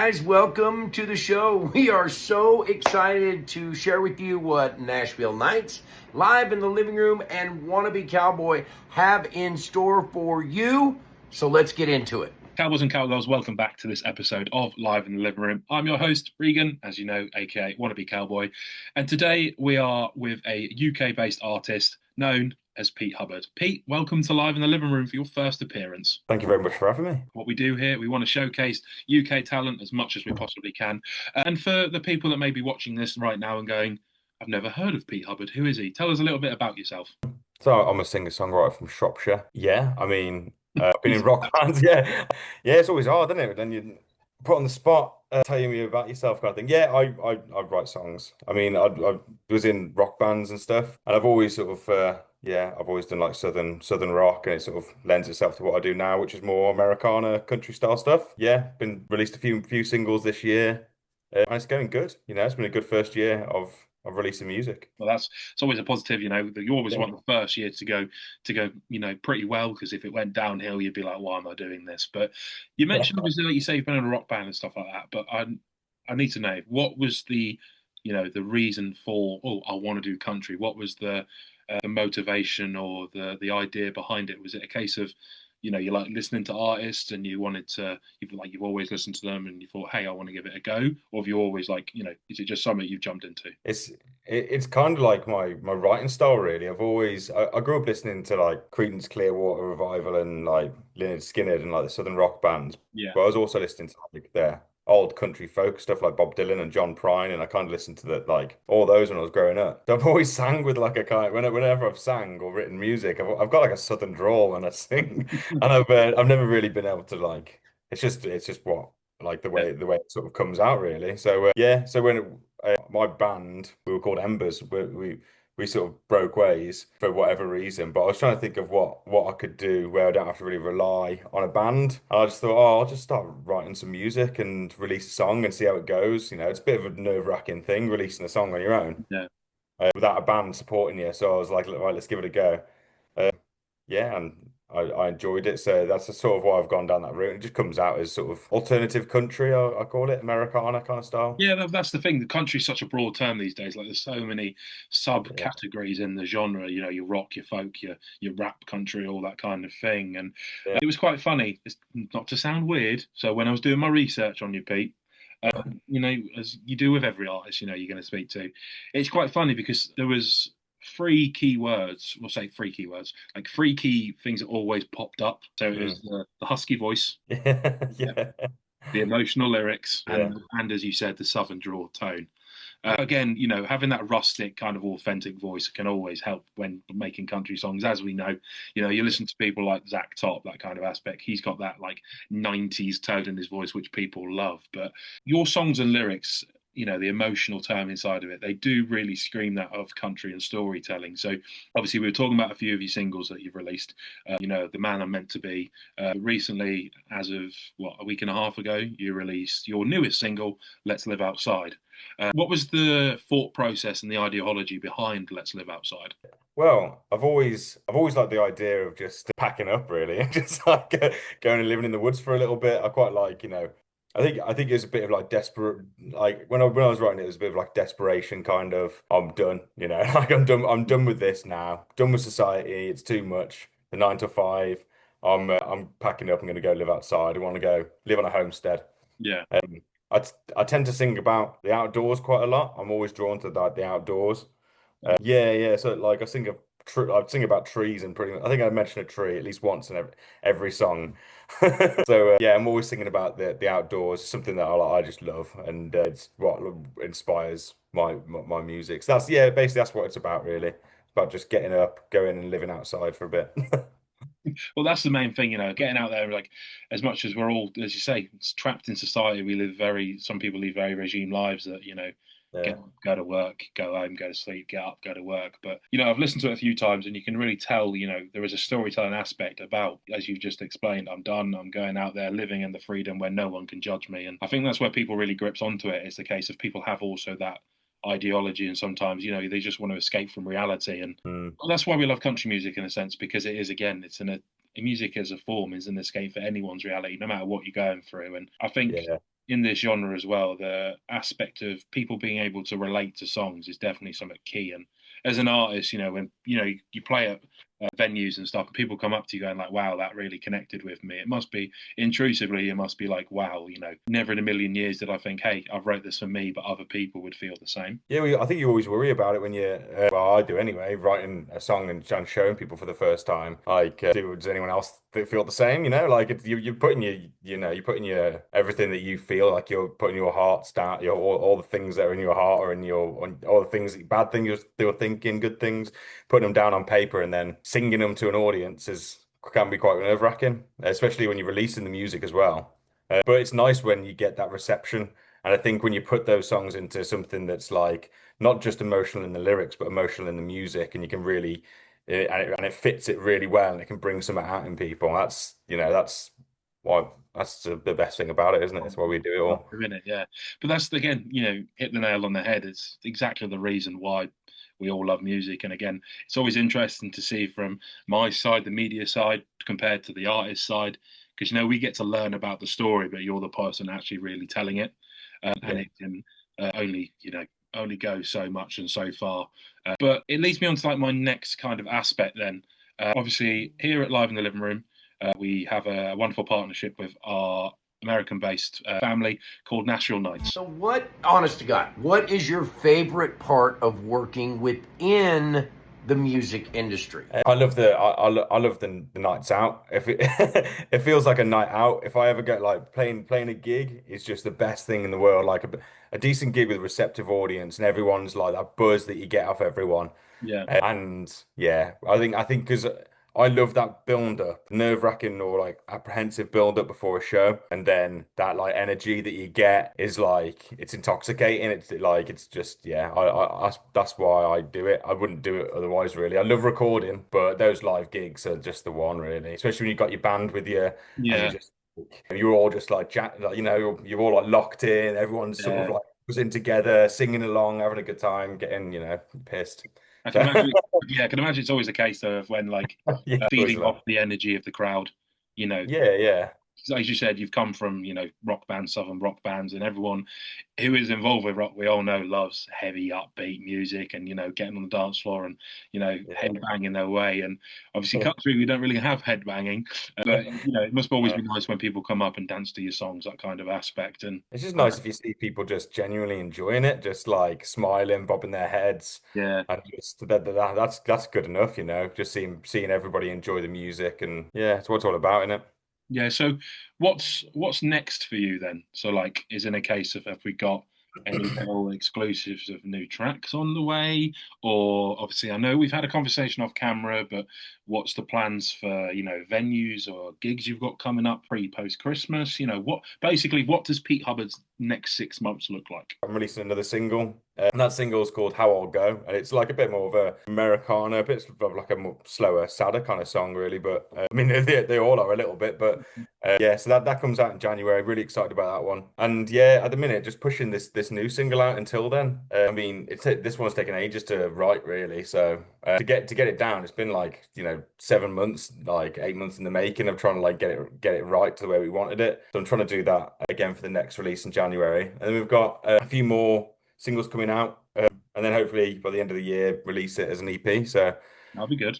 guys, welcome to the show. We are so excited to share with you what Nashville Nights, Live in the Living Room, and Wannabe Cowb0y have in store for you. So let's get into it. Cowboys and cowgirls, welcome back to this episode of Live in the Living Room. I'm your host, Regan, as you know, aka Wannabe Cowb0y. And today we are with a UK-based artist known as Pete Hubbard. Pete, welcome to Live in the Living Room for your first appearance. Thank you very much for having me. What we do here, we want to showcase UK talent as much as we possibly can. And for the people that may be watching this right now and going, I've never heard of Pete Hubbard, who is he? Tell us a little bit about yourself. So I'm a singer-songwriter from Shropshire. Yeah, I mean, I've been in rock bands. Yeah, it's always hard, isn't it? Then you put on the spot, telling me about yourself, kind of thing. Yeah, I write songs. I mean, I was in rock bands and stuff, and I've always sort of I've always done like southern rock, and it sort of lends itself to what I do now, which is more Americana country style stuff. Yeah, been released a few singles this year, and it's going good. You know, it's been a good first year of releasing music. Well, it's always a positive, you know. That you always want the first year to go, you know, pretty well, because if it went downhill, you'd be like, why am I doing this? But you mentioned obviously, like you say, you've been in a rock band and stuff like that. But I need to know, what was the reason for, I want to do country? What was the motivation or the idea behind it? Was it a case of, you know, you like listening to artists and you wanted to, you've always listened to them and you thought, hey, I want to give it a go? Or have you always, like, you know, is it just something you've jumped into? It's kind of like my writing style, really. I grew up listening to like Creedence Clearwater Revival and like Lynyrd Skynyrd and like the southern rock bands. Yeah. But I was also listening to like their old country folk stuff like Bob Dylan and John Prine, and I kind of listened to like all those when I was growing up. So I've always sang with like a kind whenever I've sang or written music, I've got like a southern drawl when I sing, and I've never really been able to like. It's just what like the way it sort of comes out, really. So so when my band, we were called Embers, we sort of broke ways for whatever reason. But I was trying to think of what I could do where I don't have to really rely on a band. And I just thought, I'll just start writing some music and release a song and see how it goes. You know, it's a bit of a nerve-wracking thing, releasing a song on your own, without a band supporting you. So I was like, right, let's give it a go. And I enjoyed it. So that's sort of why I've gone down that route. It just comes out as sort of alternative country, I call it, Americana kind of style. Yeah, that's the thing. The country's such a broad term these days. Like, there's so many subcategories in the genre. You know, your rock, your folk, your rap country, all that kind of thing. And it was quite funny. It's not to sound weird. So when I was doing my research on you, Pete, you know, as you do with every artist, you know, you're going to speak to, it's quite funny because there was three keywords, we'll say three keywords, like three key things that always popped up. So it was the husky voice, Yeah. the emotional lyrics, Yeah. and as you said, the southern drawl tone. Again, you know, having that rustic kind of authentic voice can always help when making country songs. As we know, you know, you listen to people like Zach Top, that kind of aspect. He's got that like 90s tone in his voice, which people love. But your songs and lyrics, you know, the emotional term inside of it, they do really scream that of country and storytelling. So obviously we were talking about a few of your singles that you've released, you know, The Man I'm Meant to Be. Recently, as of a week and a half ago, you released your newest single, Let's Live Outside. What was the thought process and the ideology behind Let's Live Outside? Well, I've always liked the idea of just packing up, really, and just like going and living in the woods for a little bit. I quite like, you know, I think it was a bit of like desperate, like when I was writing it, it was a bit of like desperation, kind of, I'm done, you know, like I'm done with this now, done with society. It's too much. The 9 to 5. I'm packing up. I'm going to go live outside. I want to go live on a homestead. Yeah. I tend to sing about the outdoors quite a lot. I'm always drawn to the outdoors. So like I sing about trees and pretty much, I think I mention a tree at least once in every song. So I'm always singing about the outdoors, something that I just love, and it's what inspires my music. So basically that's what it's about, really. It's about just getting up, going and living outside for a bit. Well, that's the main thing, you know, getting out there. Like, as much as we're all, as you say, trapped in society, some people live very regime lives that, you know, go to work, go home, go to sleep, get up, go to work. But, you know, I've listened to it a few times and you can really tell, you know, there is a storytelling aspect about, as you've just explained, I'm done, I'm going out there living in the freedom where no one can judge me. And I think that's where people really grips onto it. It's the case of people have also that ideology, and sometimes, you know, they just want to escape from reality. And that's why we love country music, in a sense, because it is, again, it's music as a form is an escape for anyone's reality, no matter what you're going through. And I think in this genre as well, the aspect of people being able to relate to songs is definitely something key. And as an artist, when you play at venues and stuff, and people come up to you going like, "Wow, that really connected with me." It must be intrusively, it must be like, "Wow, never in a million years did I think, hey, I've wrote this for me, but other people would feel the same." Yeah, I think you always worry about it when you, well, I do anyway, writing a song and showing people for the first time. Like, does anyone else feel the same? Like you're putting you're putting your everything that you feel, like you're putting your hearts down, all the things that are in your heart or in all the things, bad things you're thinking, good things, putting them down on paper and then singing them to an audience can be quite nerve-wracking, especially when you're releasing the music as well. But it's nice when you get that reception. And I think when you put those songs into something that's like not just emotional in the lyrics, but emotional in the music, and you can really, and it fits it really well, and it can bring something out in people. That's why that's the best thing about it, isn't it? That's why we do it all. A minute, yeah. But that's again, hit the nail on the head. It's exactly the reason why we all love music. And again, it's always interesting to see from my side, the media side, compared to the artist side, because we get to learn about the story, but you're the person actually really telling it, and it can only go so much and so far. But it leads me on to like my next kind of aspect. Then, obviously, here at Live in the Living Room, we have a wonderful partnership with our American-based family called Nashville Nights. So honest to God, what is your favorite part of working within the music industry? I love the nights out. If it it feels like a night out. If I ever get like playing a gig, it's just the best thing in the world. Like a decent gig with a receptive audience and everyone's like that buzz that you get off everyone. Yeah. And yeah, I think because I love that build up, nerve-wracking or like apprehensive build up before a show, and then that like energy that you get is like it's intoxicating. It's just yeah. That's why I do it. I wouldn't do it otherwise, really. I love recording, but those live gigs are just the one, really. Especially when you've got your band with you, and Yeah. you're all just like you're all like locked in. Everyone's sort of like in together, singing along, having a good time, getting pissed. I can imagine. Yeah, I can imagine it's always a case of when Yeah, feeding off the energy of the crowd. yeah. As you said, you've come from rock bands, southern rock bands, and everyone who is involved with rock, we all know, loves heavy, upbeat music, and getting on the dance floor and headbanging their way. And obviously, country, we don't really have headbanging, but it must always be nice when people come up and dance to your songs, that kind of aspect. And it's just nice if you see people just genuinely enjoying it, just like smiling, bobbing their heads. Yeah, And just that's good enough, Just seeing everybody enjoy the music, and yeah, it's what it's all about, isn't it? yeah. So what's next for you then? So is in a case of have we got any little exclusives of new tracks on the way? Or obviously I know we've had a conversation off camera, but what's the plans for, venues or gigs you've got coming up post Christmas? What does Pete Hubbard's next 6 months look like? I'm releasing another single, and that single is called "How I'll Go," and it's like a bit more of a Americana, a bit of like a more slower, sadder kind of song, really. But I mean, they all are a little bit, but yeah. So that comes out in January. Really excited about that one, and yeah, at the minute, just pushing this new single out until then. I mean, this one's taken ages to write, really. So to get it down, it's been like 7 months, like 8 months in the making of trying to like get it right to the way we wanted it. So I'm trying to do that again for the next release in January, and then we've got a few more singles coming out, and then hopefully by the end of the year release it as an EP. So That'll be good.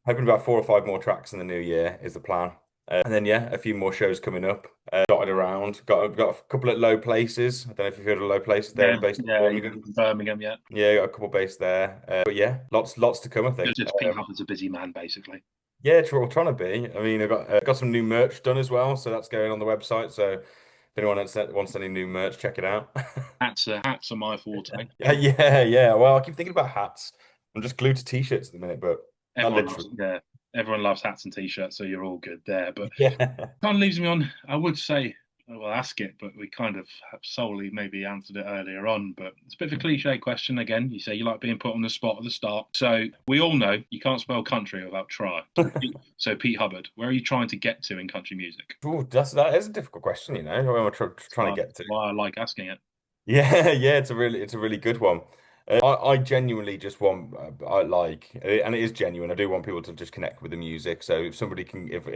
hoping about 4 or 5 more tracks in the new year is the plan. And then yeah, a few more shows coming up, dotted around. Got a couple at Low Places. I don't know if you've heard of Low Places there, based in Birmingham. Birmingham, yeah. Yeah, got a couple based there. But yeah, lots to come, I think. Just Pete Hubbard's a busy man, basically. Yeah, trying to be. I mean, I've got some new merch done as well, so that's going on the website. So if anyone wants any new merch, check it out. Hats are my forte. Yeah. Well, I keep thinking about hats. I'm just glued to t-shirts at the minute, but everyone loves hats and t-shirts, so you're all good there. But yeah, kind of leaves me on. I would say, well, ask it, but we kind of have solely maybe answered it earlier on. But it's a bit of a cliche question again. You say you like being put on the spot at the start. So we all know you can't spell country without try. So Pete Hubbard, where are you trying to get to in country music? Ooh, that is a difficult question. Where am I trying to get to? Why I like asking it. Yeah, it's a really good one. I genuinely just want, I like, and it is genuine. I do want people to just connect with the music. So if somebody can, if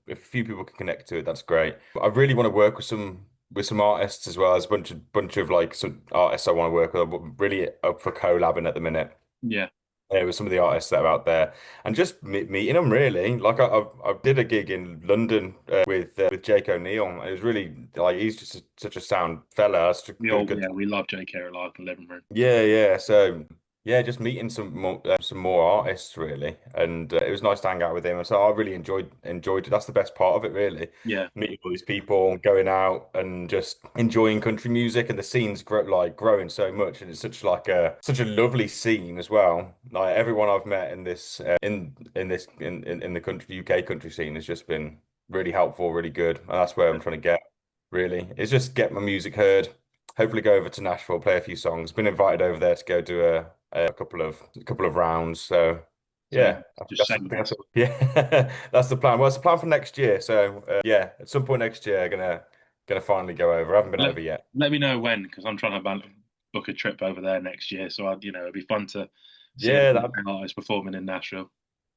a few people can connect to it, that's great. I really want to work with some with some artists as well. There's a bunch of like some artists I want to work with. I'm really up for collabing at the minute. Yeah. With some of the artists that are out there, and just meeting them really. Like I did a gig in London with Jake O'Neill. It was really like he's just such a sound fella. Such a good. Yeah, we love JK alive in the living room. Yeah, yeah. So yeah, just meeting some more artists really, and it was nice to hang out with him. So I really enjoyed it. That's the best part of it, really. Yeah. Meeting all these people, going out, and just enjoying country music, and the scene's growing so much, and it's such a lovely scene as well. Like everyone I've met in this in the country UK country scene has just been really helpful, really good, and that's where I'm trying to get. Really, it's just get my music heard. Hopefully, go over to Nashville, play a few songs. Been invited over there to go do a couple of rounds. So yeah, yeah, that's the plan. Well, it's the plan for next year. So yeah, at some point next year, gonna finally go over. I haven't been over yet. Let me know when, because I'm trying to book a trip over there next year. So it'd be fun to see an artist performing in Nashville.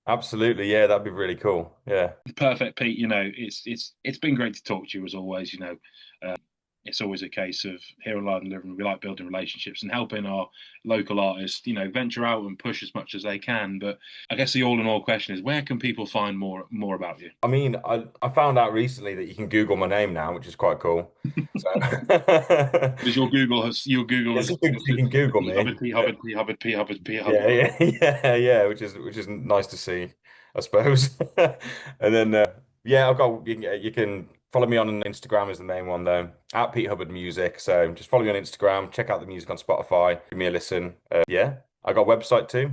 Absolutely, yeah, that'd be really cool. Yeah, perfect, Pete. It's been great to talk to you as always. It's always a case of here on Live and Living. We like building relationships and helping our local artists, venture out and push as much as they can. But I guess the all-in-all question is, where can people find more about you? I mean, I found out recently that you can Google my name now, which is quite cool. So because your Google you can Google me. Hubbard. Yeah, which is nice to see, I suppose. And then yeah, you can follow me on Instagram is the main one though, at Pete Hubbard Music. So just follow me on Instagram, check out the music on Spotify, give me a listen. Yeah, I got a website too.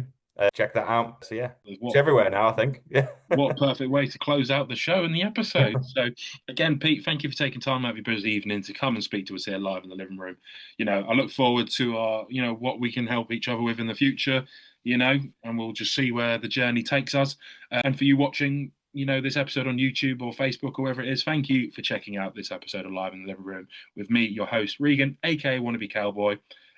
Check that out. So yeah, it's everywhere now, I think. Yeah. What a perfect way to close out the show and the episode. So again, Pete, thank you for taking time out of your busy evening to come and speak to us here live in the living room. I look forward to our, what we can help each other with in the future, and we'll just see where the journey takes us. And for you watching, this episode on YouTube or Facebook or wherever it is, thank you for checking out this episode of Live in the Living Room with me, your host, Regan, aka Wannabe Cowboy.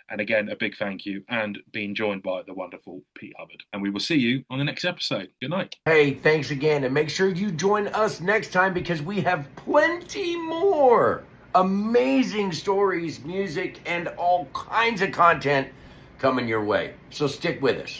And again, a big thank you, and being joined by the wonderful Pete Hubbard. And we will see you on the next episode. Good night. Hey, thanks again. And make sure you join us next time, because we have plenty more amazing stories, music, and all kinds of content coming your way. So stick with us.